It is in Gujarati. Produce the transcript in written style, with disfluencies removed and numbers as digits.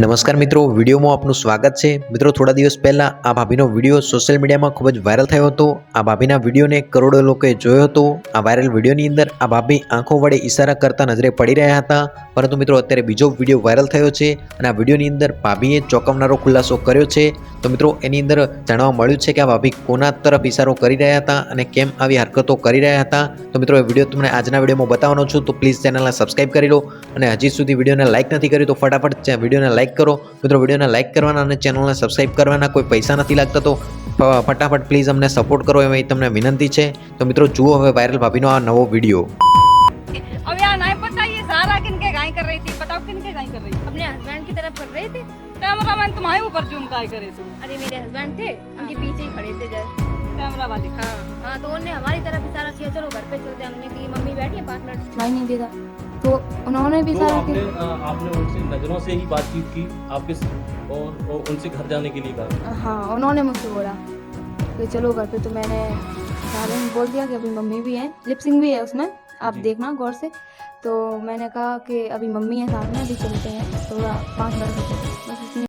નમસ્કાર મિત્રો, વિડીયોમાં આપનું સ્વાગત છે। મિત્રો, થોડા દિવસ પહેલાં આ ભાભીનો વિડીયો સોશિયલ મીડિયામાં ખૂબ જ વાયરલ થયો હતો। આ ભાભીના વિડીયોને કરોડો લોકોએ જોયો હતો। આ વાયરલ વિડીયોની અંદર આ ભાભી આંખો વડે ઈશારા કરતા નજરે પડી રહ્યા હતા। પરંતુ મિત્રો, અત્યારે બીજો વિડીયો વાયરલ થયો છે અને આ વિડીયોની અંદર ભાભીએ ચોંકાવનારો ખુલાસો કર્યો છે। તો મિત્રો, એની અંદર જાણવા મળ્યું છે કે આ ભાભી કોના તરફ ઈશારો કરી રહ્યા હતા અને કેમ આવી હરકતો કરી રહ્યા હતા। તો મિત્રો, એ વિડીયો તમને આજના વિડીયોમાં બતાવવાનો છું, તો પ્લીઝ ચેનલને સબસ્ક્રાઇબ કરી લો અને હજી સુધી વિડીયોને લાઇક નથી કર્યું તો ફટાફટ વિડીયોને લાઇક કરો। મિત્રો, વિડીયોને લાઇક કરવાના અને ચેનલને સબસ્ક્રાઇબ કરવાના કોઈ પૈસા નથી લાગતા, તો ફટાફટ પ્લીઝ અમને સપોર્ટ કરો એવી તમને વિનંતી છે। તો મિત્રો, જુઓ હવે વાયરલ ભાભીનો આ નવો વિડીયો। अब यार नहीं पता ये सारा किनके गाय कर रही थी, बताओ किनके गाय कर रही थी? अपने हस्बैंड की तरफ कर रहे थे। कैमरा मैन तुम्हारे ऊपर जूम काय करे तू? अरे मेरे हस्बैंड थे, उनके पीछे ही खड़े थे जस्ट। कैमरा वाले हाँ हाँ, तो उन्होंने हमारी तरफ इशारा किया, चलो घर पे चलते। हमने की मम्मी बैठी है 5 मिनट, सुनाई नहीं देता, तो उन्होंने भी तो इशारा किया। आपने उनसे नजरों से ही बातचीत की आपके और उनसे घर जाने के लिए कहा? हाँ, उन्होंने मुझसे बोला कि चलो घर पे, तो मैंने सारे में बोल दिया कि अभी मम्मी भी है, लिपसिंग भी है उसमें, आप देखना गौर से। तो मैंने कहा कि अभी मम्मी है साथ में, अभी चलते हैं, थोड़ा 5 मिनट बस इतनी